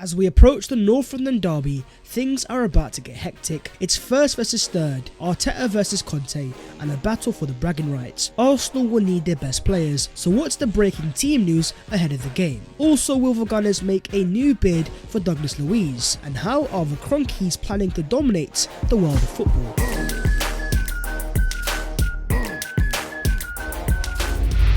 As we approach the North London derby, things are about to get hectic. It's first versus third, Arteta versus Conte, and a battle for the bragging rights. Arsenal will need their best players, so what's the breaking team news ahead of the game? Also, will the Gunners make a new bid for Douglas Luiz? And how are the Cronkies planning to dominate the world of football?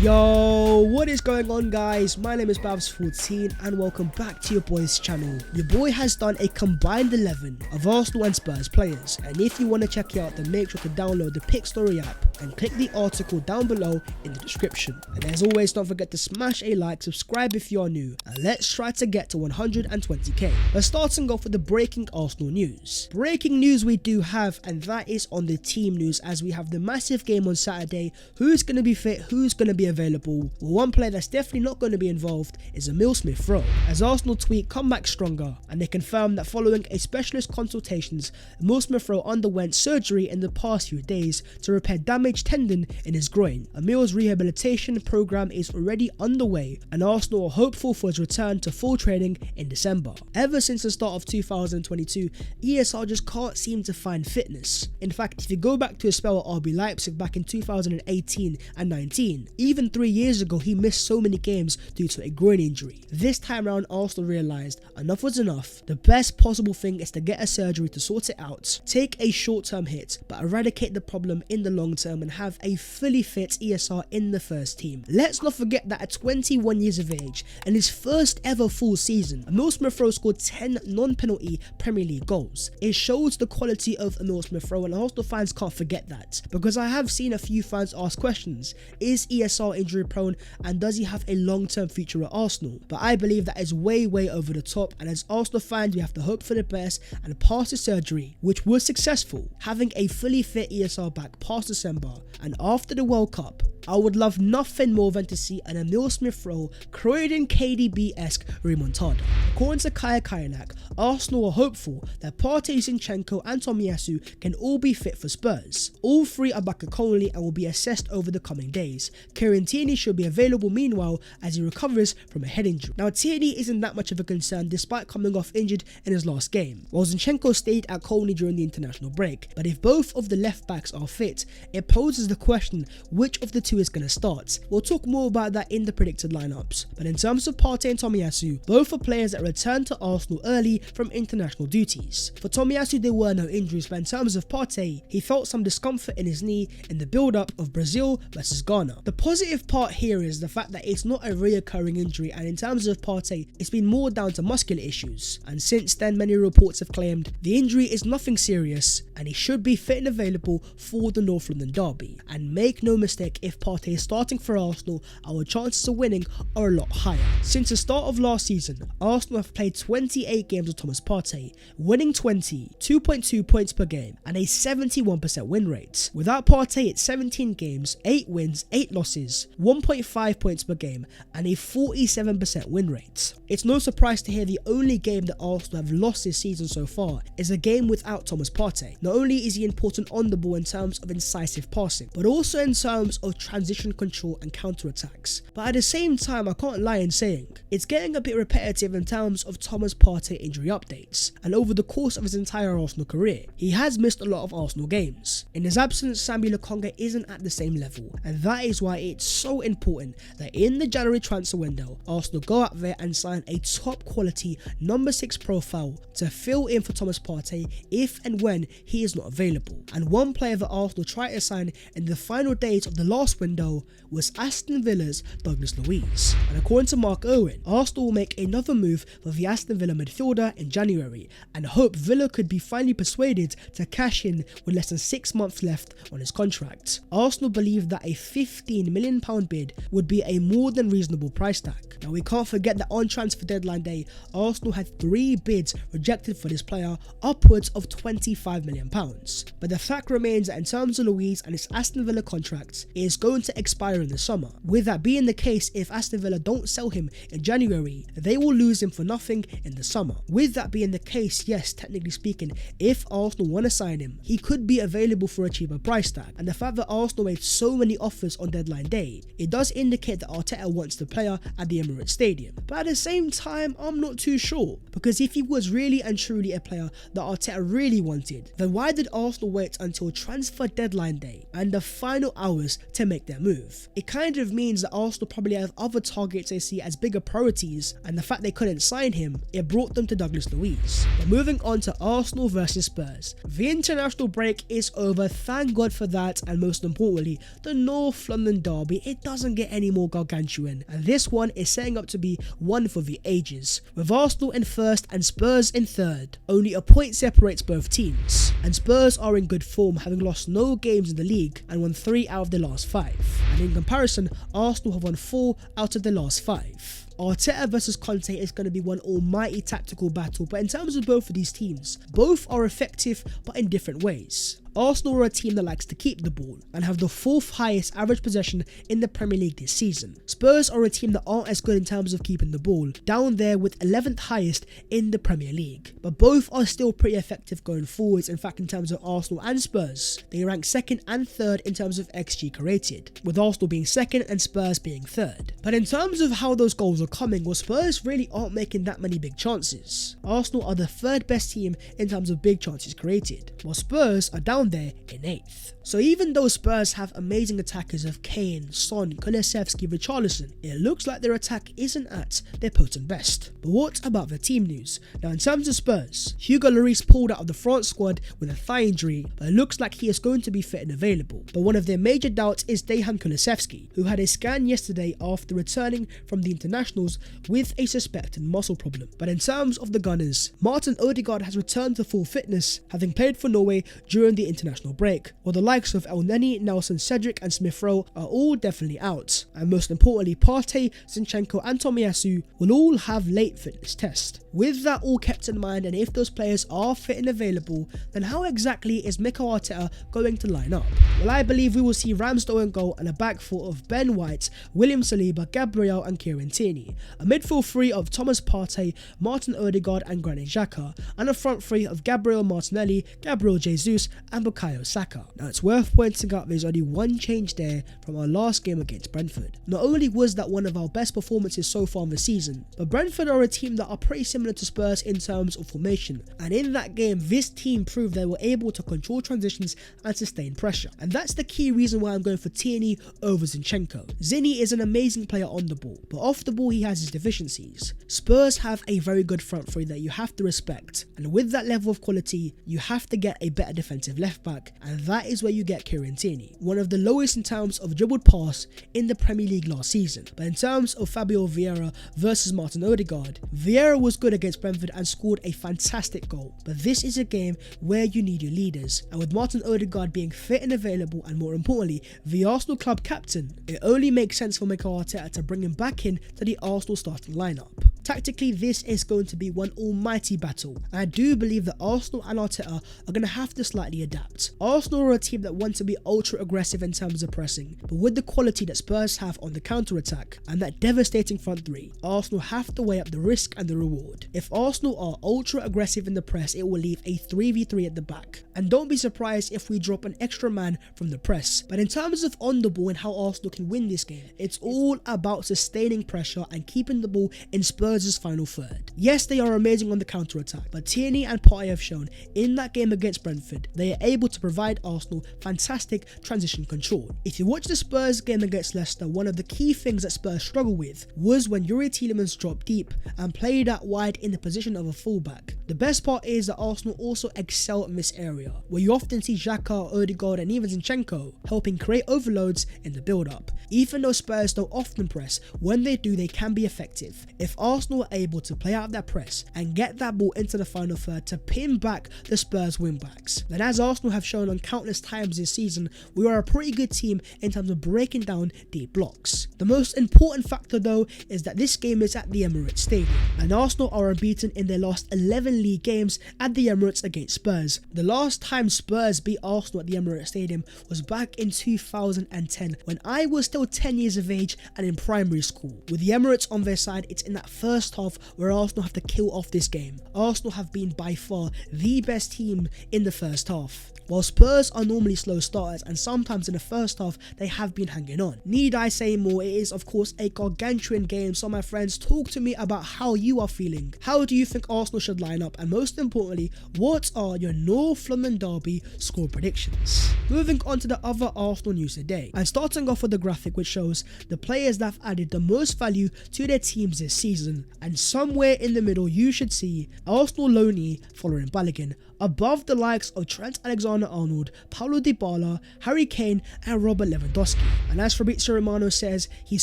Yo, what is going on, guys? My name is Babs14 and welcome back to your boy's channel. Your boy has done a combined 11 of Arsenal and Spurs players, and if you want to check it out, then make sure to download the Pick Story app and click the article down below in the description. And as always, don't forget to smash a like, subscribe if you are new, and let's try to get to 120k. But starting off with the breaking Arsenal news. Breaking news we do have, and that is on the team news, as we have the massive game on Saturday. Who's going to be fit? Who's going to be available? Well, one player that's definitely not going to be involved is Emile Smith-Rowe, as Arsenal tweet come back stronger, and they confirm that following a specialist consultations, Emile Smith-Rowe underwent surgery in the past few days to repair damaged tendon in his groin. Emile's rehabilitation program is already underway, and Arsenal are hopeful for his return to full training in December. Ever since the start of 2022, ESR just can't seem to find fitness. In fact, if you go back to a spell at RB Leipzig back in 2018 and 19, even 3 years ago he missed so many games due to a groin injury. This time around, Arsenal realised enough was enough. The best possible thing is to get a surgery to sort it out, take a short-term hit, but eradicate the problem in the long term and have a fully fit ESR in the first team. Let's not forget that at 21 years of age and his first ever full season, Emile Smith-Rowe scored 10 non-penalty Premier League goals. It shows the quality of Emile Smith-Rowe, and Arsenal fans can't forget that, because I have seen a few fans ask questions. Is ESR injury prone, and does he have a long-term future at Arsenal? But I believe that is way over the top, and as Arsenal fans we have to hope for the best and pass the surgery, which was successful, having a fully fit ESR back past December. And after the World Cup, I would love nothing more than to see an Emile Smith-Rowe Croydon KDB-esque remontada. According to Kaya Kayanak, Arsenal are hopeful that Partey, Zinchenko and Tomiyasu can all be fit for Spurs. All three are back at only and will be assessed over the coming days. Kieran Tierney should be available meanwhile as he recovers from a head injury. Now, Tierney isn't that much of a concern despite coming off injured in his last game, while Zinchenko stayed at Colney during the international break. But if both of the left backs are fit, it poses the question which of the two is going to start. We'll talk more about that in the predicted lineups. But in terms of Partey and Tomiyasu, both are players that returned to Arsenal early from international duties. For Tomiyasu, there were no injuries, but in terms of Partey, he felt some discomfort in his knee in the build-up of Brazil versus Ghana. The positive part here is the fact that it's not a reoccurring injury, and in terms of Partey, it's been more down to muscular issues. And since then, many reports have claimed the injury is nothing serious and he should be fit and available for the North London derby. And make no mistake, if Partey is starting for Arsenal, our chances of winning are a lot higher. Since the start of last season, Arsenal have played 28 games with Thomas Partey, winning 20, 2.2 points per game, and a 71% win rate. Without Partey, it's 17 games, 8 wins, 8 losses, 1.5 points per game, and a 47% win rate. It's no surprise to hear the only game that Arsenal have lost this season so far is a game without Thomas Partey. Not only is he important on the ball in terms of incisive passing, but also in terms of transition control and counter-attacks. But at the same time, I can't lie in saying it's getting a bit repetitive in terms of Thomas Partey injury updates, and over the course of his entire Arsenal career, he has missed a lot of Arsenal games. In his absence, Sambi Lokonga isn't at the same level, and that is why it's so important that in the January transfer window, Arsenal go out there and sign a top quality number 6 profile to fill in for Thomas Partey if and when he is not available. And one player that Arsenal tried to sign in the final days of the last window was Aston Villa's Douglas Luiz. And according to Mark Irwin, Arsenal will make another move for the Aston Villa midfielder in January, and hope Villa could be finally persuaded to cash in with less than 6 months left on his contract. Arsenal believe that a £15 million bid would be a more than reasonable price tag. Now, we can't forget that on transfer deadline day, Arsenal had 3 bids rejected for this player, upwards of £25 million. But the fact remains that in terms of Luiz and its Aston Villa contract is going to expire in the summer. With that being the case, if Aston Villa don't sell him in January, they will lose him for nothing in the summer. With that being the case, yes, technically speaking, if Arsenal want to sign him, he could be available for a cheaper price tag. And the fact that Arsenal made so many offers on deadline day, it does indicate that Arteta wants the player at the Emirates Stadium. But at the same time, I'm not too sure, because if he was really and truly a player that Arteta really wanted, then why did Arsenal wait until transfer deadline day and the final hours to make their move? It kind of means that Arsenal probably have other targets they see as bigger priorities, and the fact they couldn't sign him, it brought them to Douglas Luiz. But moving on to Arsenal versus Spurs. The international break is over, thank God for that, and most importantly, the North London derby, it doesn't get any more gargantuan, and this one is setting up to be one for the ages, with Arsenal in first and Spurs in third. Only a point separates both teams, and Spurs are in good form, having lost no games in the league and won 3 out of the last 5, and in comparison, Arsenal have won 4 out of the last 5. Arteta versus Conte is going to be one almighty tactical battle, but in terms of both of these teams, both are effective but in different ways. Arsenal are a team that likes to keep the ball and have the 4th highest average possession in the Premier League this season. Spurs are a team that aren't as good in terms of keeping the ball, down there with 11th highest in the Premier League. But both are still pretty effective going forwards. In fact, in terms of Arsenal and Spurs, they rank 2nd and 3rd in terms of XG created, with Arsenal being 2nd and Spurs being 3rd. But in terms of how those goals are coming, well, Spurs really aren't making that many big chances. Arsenal are the 3rd best team in terms of big chances created, while Spurs are down there in 8th. So even though Spurs have amazing attackers of Kane, Son, Kulusevski, Richarlison, it looks like their attack isn't at their potent best. But what about the team news? Now, in terms of Spurs, Hugo Lloris pulled out of the France squad with a thigh injury, but it looks like he is going to be fit and available. But one of their major doubts is Dejan Kulusevski, who had a scan yesterday after returning from the internationals with a suspected muscle problem. But in terms of the Gunners, Martin Odegaard has returned to full fitness, having played for Norway during the international break, while the likes of Elneny, Nelson, Cedric and Smith Rowe are all definitely out, and most importantly, Partey, Zinchenko and Tomiyasu will all have late fitness tests. With that all kept in mind, and if those players are fit and available, then how exactly is Mikel Arteta going to line up? Well, I believe we will see Ramsdale in goal and a back four of Ben White, William Saliba, Gabriel and Kieran Tierney, a midfield three of Thomas Partey, Martin Odegaard and Granit Xhaka, and a front three of Gabriel Martinelli, Gabriel Jesus and Bukayo Saka. Now, it's worth pointing out there's only one change there from our last game against Brentford. Not only was that one of our best performances so far in the season, but Brentford are a team that are pretty similar to Spurs in terms of formation, and in that game this team proved they were able to control transitions and sustain pressure, and that's the key reason why I'm going for Tierney over Zinchenko. Zinny is an amazing player on the ball, but off the ball he has his deficiencies. Spurs have a very good front three that you have to respect, and with that level of quality you have to get a better defensive left back, and that is where you get Kieran Tierney, one of the lowest in terms of dribbled pass in the Premier League last season. But in terms of Fabio Viera versus Martin Odegaard, Viera was good against Brentford and scored a fantastic goal, but this is a game where you need your leaders, and with Martin Odegaard being fit and available, and more importantly the Arsenal club captain, it only makes sense for Mikel Arteta to bring him back in to the Arsenal starting lineup. Tactically, this is going to be one almighty battle, and I do believe that Arsenal and Arteta are going to have to slightly adapt. Arsenal are a team that want to be ultra aggressive in terms of pressing, but with the quality that Spurs have on the counter-attack and that devastating front three, Arsenal have to weigh up the risk and the reward. If Arsenal are ultra aggressive in the press, it will leave a 3v3 at the back, and don't be surprised if we drop an extra man from the press. But in terms of on the ball and how Arsenal can win this game, it's all about sustaining pressure and keeping the ball in Spurs' final third. Yes, they are amazing on the counter-attack, but Tierney and Partey have shown in that game against Brentford they are able to provide Arsenal fantastic transition control. If you watch the Spurs game against Leicester, one of the key things that Spurs struggle with was when Youri Tielemans dropped deep and played out wide in the position of a fullback. The best part is that Arsenal also excel in this area, where you often see Xhaka, Odegaard and even Zinchenko helping create overloads in the build-up. Even though Spurs don't often press, when they do they can be effective. If Arsenal are able to play out that press and get that ball into the final third to pin back the Spurs wing-backs, then as Arsenal have shown on countless times this season, we are a pretty good team in terms of breaking down deep blocks. The most important factor though is that this game is at the Emirates Stadium, and Arsenal are unbeaten in their last 11 league games at the Emirates against Spurs. The last time Spurs beat Arsenal at the Emirates Stadium was back in 2010 when I was still 10 years of age and in primary school. With the Emirates on their side, it's in that first half where Arsenal have to kill off this game. Arsenal have been by far the best team in the first half. While Spurs are normally slow starters and sometimes in the first half they have been hanging on. Need I say more? It is of course a gargantuan game, so my friends, talk to me about how you are feeling. How do you think Arsenal should line up, and most importantly, what are your North London derby score predictions? Moving on to the other Arsenal news today, and starting off with the graphic which shows the players that have added the most value to their teams this season, and somewhere in the middle you should see Arsenal loanee following Balogun, above the likes of Trent Alexander-Arnold, Paulo Dybala, Harry Kane and Robert Lewandowski. And as Fabio Romano says, he's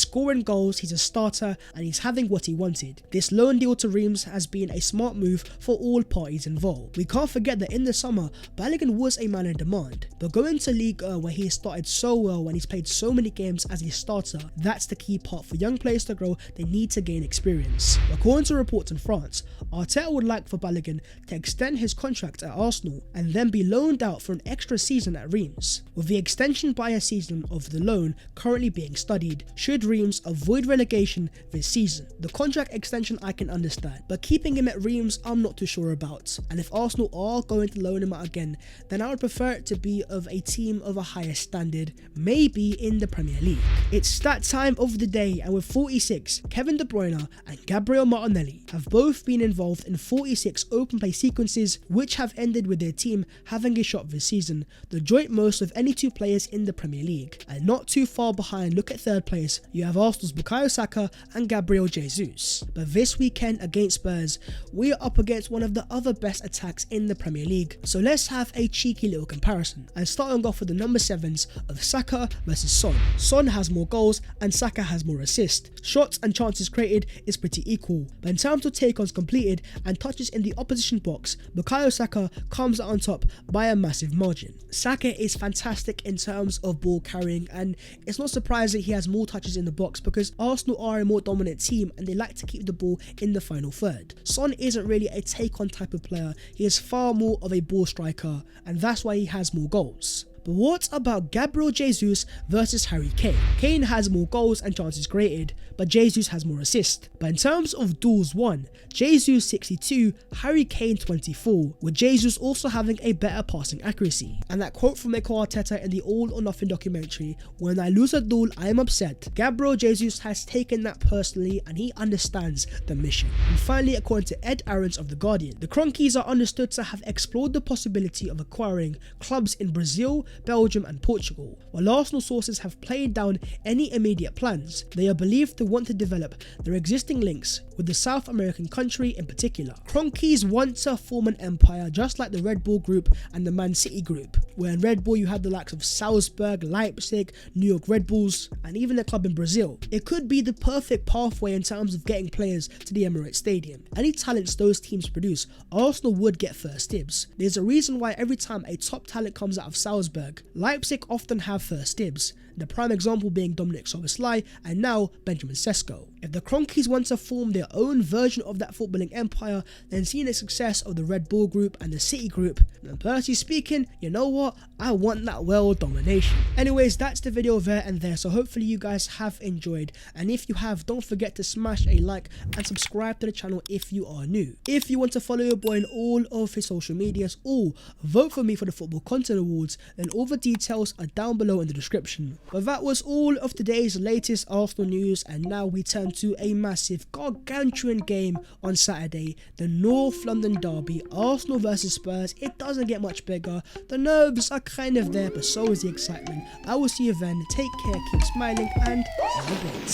scoring goals, he's a starter and he's having what he wanted. This loan deal to Reims has been a smart move for all parties involved. We can't forget that in the summer, Balogun was a man in demand, but going to Ligue 1 where he started so well and he's played so many games as a starter, that's the key part. For young players to grow, they need to gain experience. According to reports in France, Partey would like for Balogun to extend his contract at Arsenal and then be loaned out for an extra season at Reims, with the extension by a season of the loan currently being studied should Reims avoid relegation this season. The contract extension I can understand, but keeping him at Reims I'm not too sure about, and if Arsenal are going to loan him out again, then I would prefer it to be of a team of a higher standard, maybe in the Premier League. It's that time of the day, and with 46, Kevin De Bruyne and Gabriel Martinelli have both been involved in 46 open play sequences which have ended with their team having a shot this season, the joint most of any two players in the Premier League. And not too far behind, look at third place, you have Arsenal's Bukayo Saka and Gabriel Jesus. But this weekend against Spurs, we are up against one of the other best attacks in the Premier League, so let's have a cheeky little comparison, and starting off with the number 7s of Saka versus Son. Son has more goals and Saka has more assists. Shots and chances created is pretty equal, but in terms of take-ons completed and touches in the opposition box, Bukayo Saka comes out on top by a massive margin. Saka is fantastic in terms of ball carrying, and it's not surprising he has more touches in the box because Arsenal are a more dominant team and they like to keep the ball in the final third. Son isn't really a take-on type of player, he is far more of a ball striker, and that's why he has more goals. But what about Gabriel Jesus versus Harry Kane? Kane has more goals and chances created, but Jesus has more assists. But in terms of duels won, Jesus 62, Harry Kane 24, with Jesus also having a better passing accuracy. And that quote from Mikel Arteta in the All or Nothing documentary, "When I lose a duel, I am upset." Gabriel Jesus has taken that personally and he understands the mission. And finally, according to Ed Aarons of The Guardian, the Cronkies are understood to have explored the possibility of acquiring clubs in Brazil, Belgium and Portugal. While Arsenal sources have played down any immediate plans, they are believed to want to develop their existing links with the South American country in particular. Cronkies want to form an empire just like the Red Bull Group and the Man City Group, where in Red Bull you have the likes of Salzburg, Leipzig, New York Red Bulls and even a club in Brazil. It could be the perfect pathway in terms of getting players to the Emirates Stadium. Any talents those teams produce, Arsenal would get first dibs. There's a reason why every time a top talent comes out of Salzburg, Leipzig often have first dibs, the prime example being Dominic Szoboszlai and now Benjamin Sesko. If the Cronkies want to form their own version of that footballing empire, then seeing the success of the Red Bull Group and the City Group, then personally speaking, you know what, I want that world domination. Anyways, that's the video there and there, so hopefully you guys have enjoyed, and if you have, don't forget to smash a like and subscribe to the channel if you are new. If you want to follow your boy on all of his social medias or vote for me for the Football Content Awards, then all the details are down below in the description. But that was all of today's latest Arsenal news, and now we turn to a massive gargantuan game on Saturday, the North London derby, Arsenal versus Spurs. It doesn't get much bigger, the nerves are kind of there, but so is the excitement. I will see you then, take care, keep smiling and have a great